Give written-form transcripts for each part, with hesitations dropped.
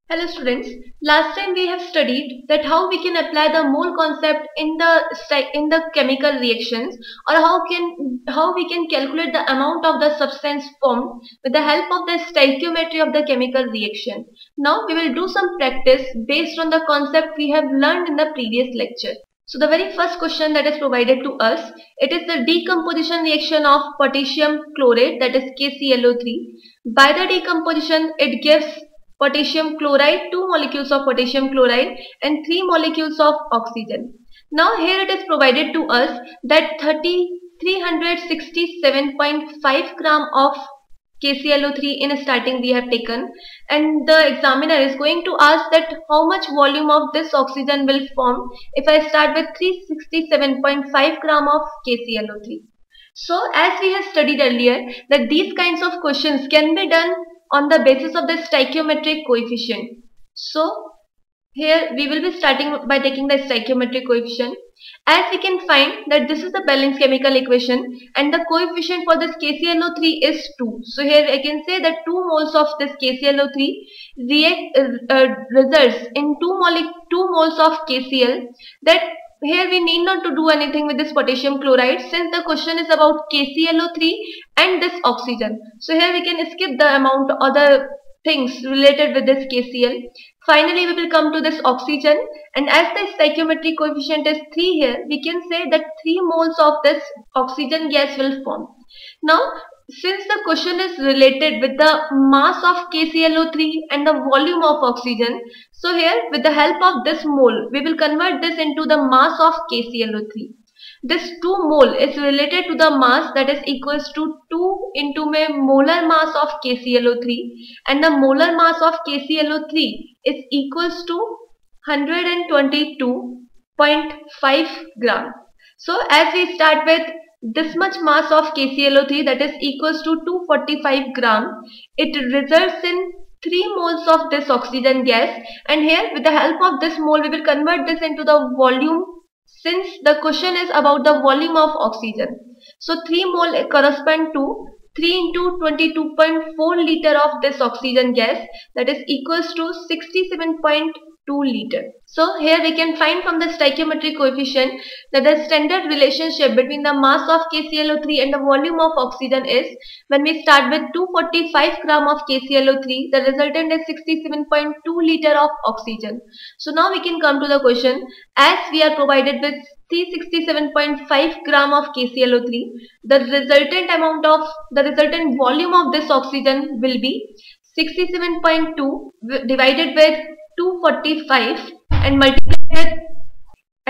Hello students, last time we have studied that how we can apply the mole concept in the chemical reactions, or how we can calculate the amount of the substance formed with the help of the stoichiometry of the chemical reaction. Now we will do some practice based on the concept we have learned in the previous lecture. So the very first question that is provided to us, it is the decomposition reaction of potassium chlorate, that is KClO3. By the decomposition, it gives potassium chloride, 2 molecules of potassium chloride and 3 molecules of oxygen. Now here it is provided to us that 367.5 gram of KClO3 in starting we have taken, and the examiner is going to ask that how much volume of this oxygen will form if I start with 367.5 gram of KClO3. So as we have studied earlier that these kinds of questions can be done on the basis of the stoichiometric coefficient. So here we will be starting by taking the stoichiometric coefficient. As we can find that this is the balanced chemical equation and the coefficient for this KClO3 is 2. So here I can say that 2 moles of this KClO3 results in 2 moles of KCl. That here we need not to do anything with this potassium chloride since the question is about KClO3 and this oxygen. So here we can skip the amount or the things related with this KCl. Finally, we will come to this oxygen, and as the stoichiometric coefficient is 3 here, we can say that 3 moles of this oxygen gas will form. Now, since the question is related with the mass of KClO3 and the volume of oxygen, so here with the help of this mole, we will convert this into the mass of KClO3. This 2 mole is related to the mass, that is equals to 2 into my molar mass of KClO3, and the molar mass of KClO3 is equals to 122.5 gram. So as we start with this much mass of KClO3, that is equals to 245 gram, it results in 3 moles of this oxygen gas, and here with the help of this mole we will convert this into the volume since the question is about the volume of oxygen. So 3 mole correspond to 3 into 22.4 liter of this oxygen gas, that is equals to 67.2 liter. So here we can find from the stoichiometric coefficient that the standard relationship between the mass of KClO3 and the volume of oxygen is, when we start with 245 gram of KClO3, the resultant is 67.2 liter of oxygen. So now we can come to the question. As we are provided with 367.5 gram of KClO3, the resultant volume of this oxygen will be 67.2 divided with 245 and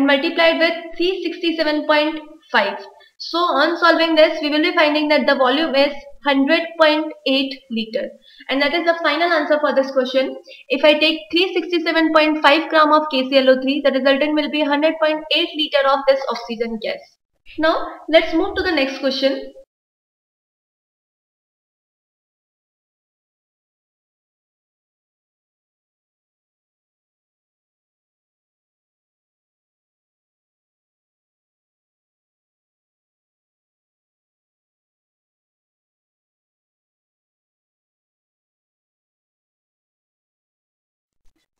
multiplied with 367.5. So on solving this, we will be finding that the volume is 100.8 liter, and that is the final answer for this question. If I take 367.5 gram of KClO3, the resultant will be 100.8 liter of this oxygen gas. Now let's move to the next question.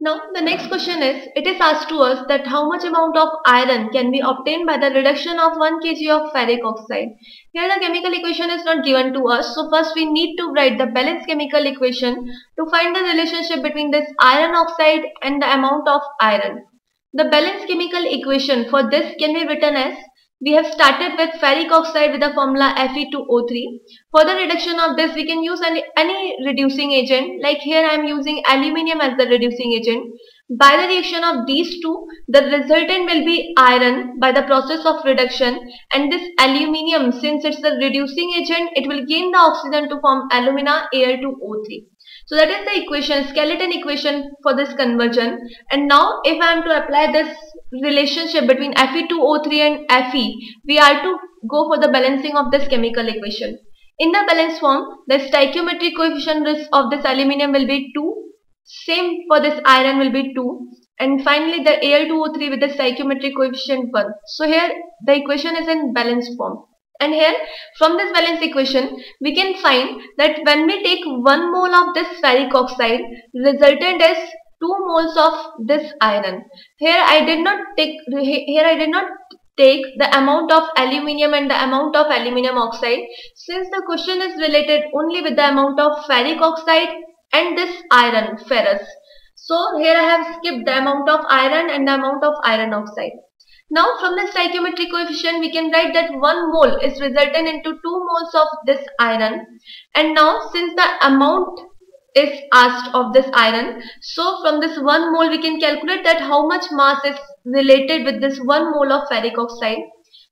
Now the next question is, it is asked to us that how much amount of iron can be obtained by the reduction of 1 kg of ferric oxide. Here the chemical equation is not given to us, so first we need to write the balanced chemical equation to find the relationship between this iron oxide and the amount of iron. The balanced chemical equation for this can be written as, we have started with ferric oxide with the formula Fe2O3. For the reduction of this, we can use any reducing agent. Like here I am using aluminium as the reducing agent. By the reaction of these two, the resultant will be iron by the process of reduction, and this aluminium, since it's the reducing agent, it will gain the oxygen to form alumina Al2O3. So that is the equation, skeleton equation for this conversion. And now if I am to apply this relationship between Fe2O3 and Fe, we are to go for the balancing of this chemical equation. In the balanced form, the stoichiometric coefficient of this aluminium will be 2, same for this iron will be 2, and finally the Al2O3 with the stoichiometric coefficient 1. So here the equation is in balanced form. And here from this balance equation we can find that when we take 1 mole of this ferric oxide, resultant is 2 moles of this iron. Here I did not take the amount of aluminium and the amount of aluminium oxide, since the question is related only with the amount of ferric oxide and this iron, ferrous. So here I have skipped the amount of iron and the amount of iron oxide. Now from the stoichiometric coefficient we can write that 1 mole is resultant into 2 moles of this iron. And now since the amount is asked of this iron, so from this 1 mole we can calculate that how much mass is related with this 1 mole of ferric oxide.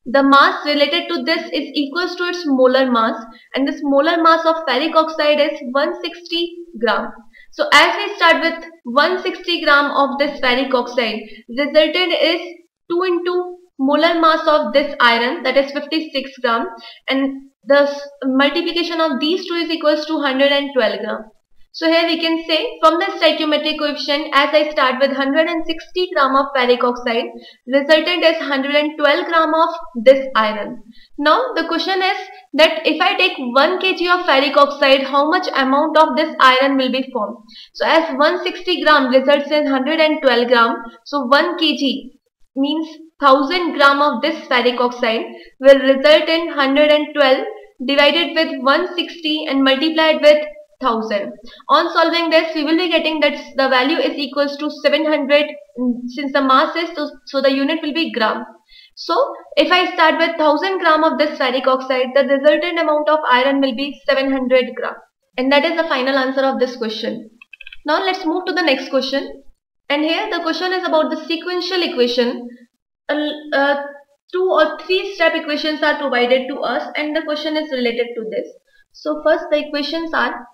The mass related to this is equals to its molar mass, and this molar mass of ferric oxide is 160 gram. So as we start with 160 gram of this ferric oxide, resultant is 2 into molar mass of this iron, that is 56 gram, and the multiplication of these two is equals to 112 gram. So here we can say from the stoichiometric coefficient, as I start with 160 gram of ferric oxide, resultant is 112 gram of this iron. Now the question is that if I take 1 kg of ferric oxide, how much amount of this iron will be formed? So as 160 gram results in 112 gram, so 1 kg means 1000 gram of this ferric oxide will result in 112 divided with 160 and multiplied with 1000. On solving this, we will be getting that the value is equals to 700, since the mass is, so the unit will be gram. So if I start with 1000 gram of this ferric oxide, the resultant amount of iron will be 700 gram. And that is the final answer of this question. Now let's move to the next question. And here the question is about the sequential equation. 2 or 3 step equations are provided to us, and the question is related to this. So first the equations are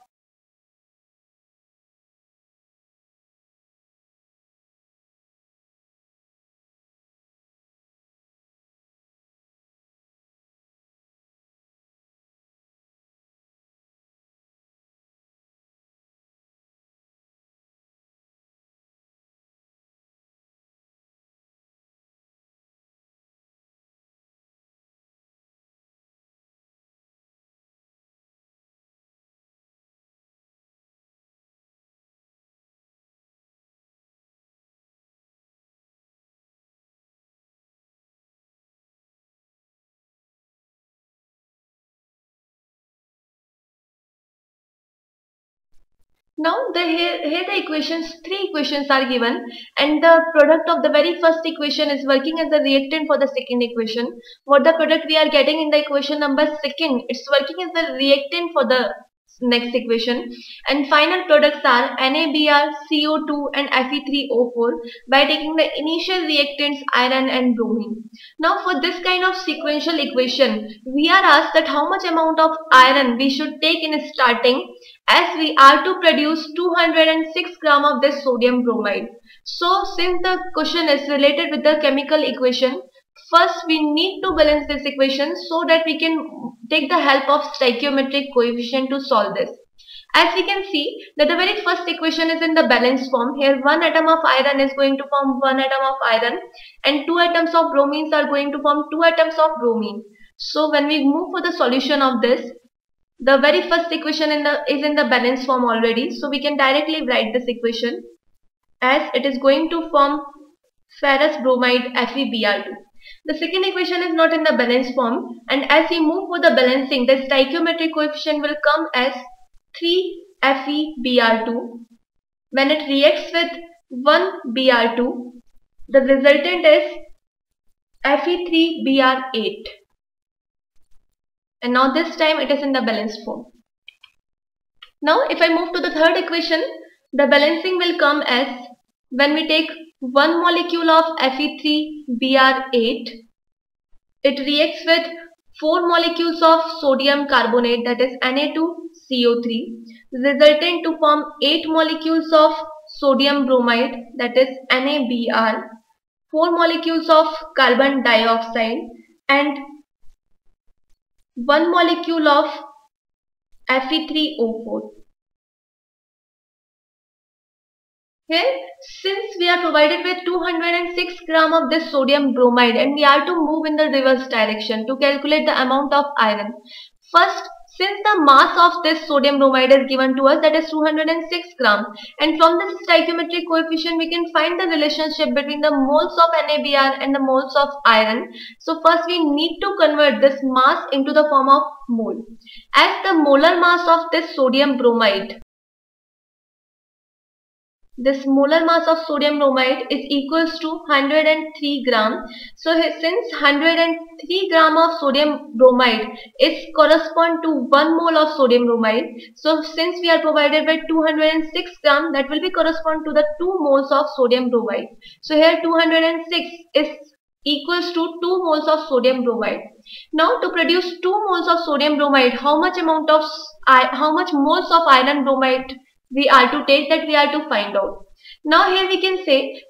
now here the equations, 3 equations are given, and the product of the very first equation is working as a reactant for the second equation. What the product we are getting in the equation number second, it's working as a reactant for the next equation, and final products are NaBr, CO2 and Fe3O4 by taking the initial reactants iron and bromine. Now for this kind of sequential equation, we are asked that how much amount of iron we should take in starting, as we are to produce 206 gram of this sodium bromide. So since the question is related with the chemical equation, first we need to balance this equation so that we can take the help of stoichiometric coefficient to solve this. As we can see that the very first equation is in the balanced form. Here 1 atom of iron is going to form 1 atom of iron, and 2 atoms of bromines are going to form 2 atoms of bromine. So when we move for the solution of this, the very first equation is in the balanced form already. So we can directly write this equation as it is going to form ferrous bromide FeBr2. The second equation is not in the balanced form, and as we move for the balancing, the stoichiometric coefficient will come as 3 FeBr2. When it reacts with 1 Br2, the resultant is Fe3Br8. And now this time it is in the balanced form. Now if I move to the third equation, the balancing will come as when we take 1 molecule of Fe3Br8, it reacts with 4 molecules of sodium carbonate, that is Na2CO3, resulting to form 8 molecules of sodium bromide, that is NaBr, 4 molecules of carbon dioxide and 1 molecule of Fe3O4. Here, since we are provided with 206 gram of this sodium bromide and we are to move in the reverse direction to calculate the amount of iron. First, Since the mass of this sodium bromide is given to us, that is 206 gram, and from this stoichiometric coefficient we can find the relationship between the moles of NaBr and the moles of iron. So first we need to convert this mass into the form of mole. As the molar mass of this sodium bromide, this molar mass of sodium bromide is equals to 103 gram. So since 103 gram of sodium bromide is correspond to 1 mole of sodium bromide, so since we are provided with 206 gram, that will be correspond to the 2 moles of sodium bromide. So here 206 is equals to 2 moles of sodium bromide. Now to produce 2 moles of sodium bromide, how much moles of iron bromide we are to take, that we are to find out. Now here we can say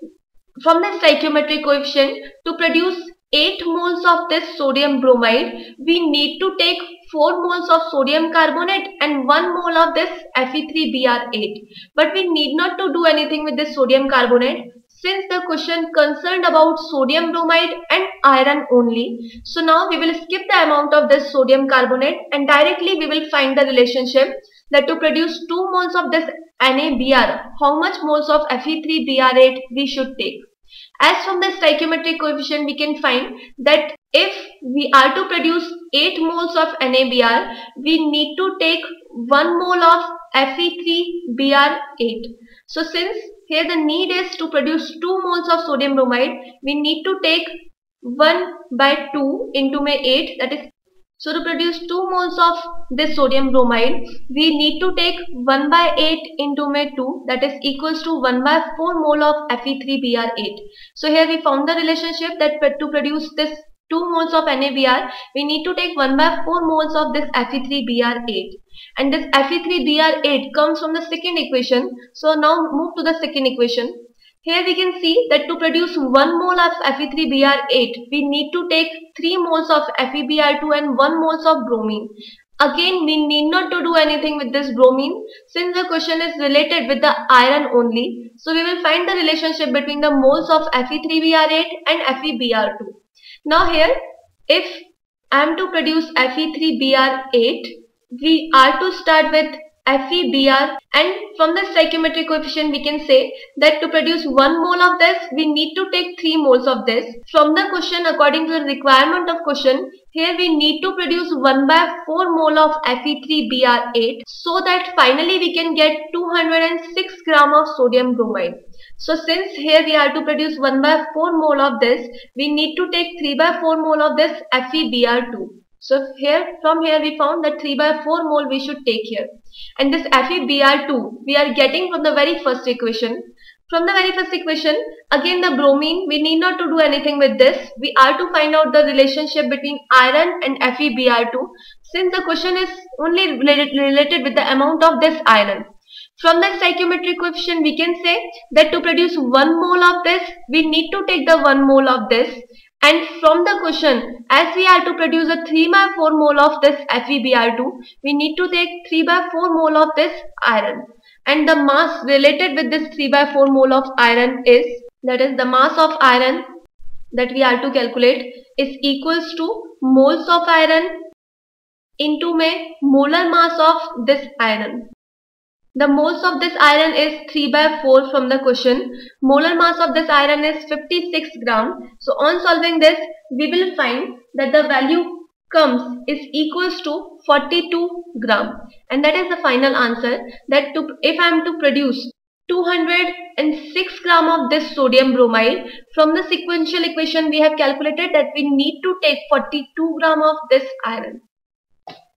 from the stoichiometric coefficient, to produce 8 moles of this sodium bromide, we need to take 4 moles of sodium carbonate and 1 mole of this Fe3Br8. But we need not to do anything with this sodium carbonate, since the question concerned about sodium bromide and iron only. So now we will skip the amount of this sodium carbonate and directly we will find the relationship that to produce 2 moles of this NaBr, how much moles of Fe3Br8 we should take. As from the stoichiometric coefficient we can find that if we are to produce 8 moles of NaBr, we need to take 1 mole of Fe3Br8. So since here the need is to produce 2 moles of sodium bromide, we need to take 1 by 2 into 8, that is, so to produce 2 moles of this sodium bromide, we need to take 1 by 8 into 2, that is equals to 1 by 4 mole of Fe3Br8. So here we found the relationship that to produce this 2 moles of NaBr, we need to take 1 by 4 moles of this Fe3Br8. And this Fe3Br8 comes from the second equation. So now move to the second equation. Here we can see that to produce 1 mole of Fe3Br8, we need to take 3 moles of FeBr2 and 1 moles of bromine. Again, we need not to do anything with this bromine, since the question is related with the iron only. So we will find the relationship between the moles of Fe3Br8 and FeBr2. Now here, if I am to produce Fe3Br8, we are to start with FeBr, and from the stoichiometric coefficient we can say that to produce 1 mole of this, we need to take 3 moles of this. From the question, according to the requirement of question, here we need to produce 1 by 4 mole of Fe3Br8, so that finally we can get 206 gram of sodium bromide. So since here we are to produce 1 by 4 mole of this, we need to take 3 by 4 mole of this FeBr2. So from here we found that 3 by 4 mole we should take here. And this FeBr2 we are getting from the very first equation. From the very first equation, again the bromine, we need not to do anything with this. We are to find out the relationship between iron and FeBr2, since the question is only related with the amount of this iron. From the stoichiometric coefficient we can say that to produce 1 mole of this, we need to take the 1 mole of this. And from the question, as we are to produce a 3 by 4 mole of this FeBr2, we need to take 3 by 4 mole of this iron. And the mass related with this 3 by 4 mole of iron is, that is the mass of iron that we are to calculate is equals to moles of iron into molar mass of this iron. The moles of this iron is 3 by 4 from the question. Molar mass of this iron is 56 gram. So on solving this, we will find that the value comes is equals to 42 gram. And that is the final answer, that if I am to produce 206 gram of this sodium bromide, from the sequential equation we have calculated that we need to take 42 gram of this iron.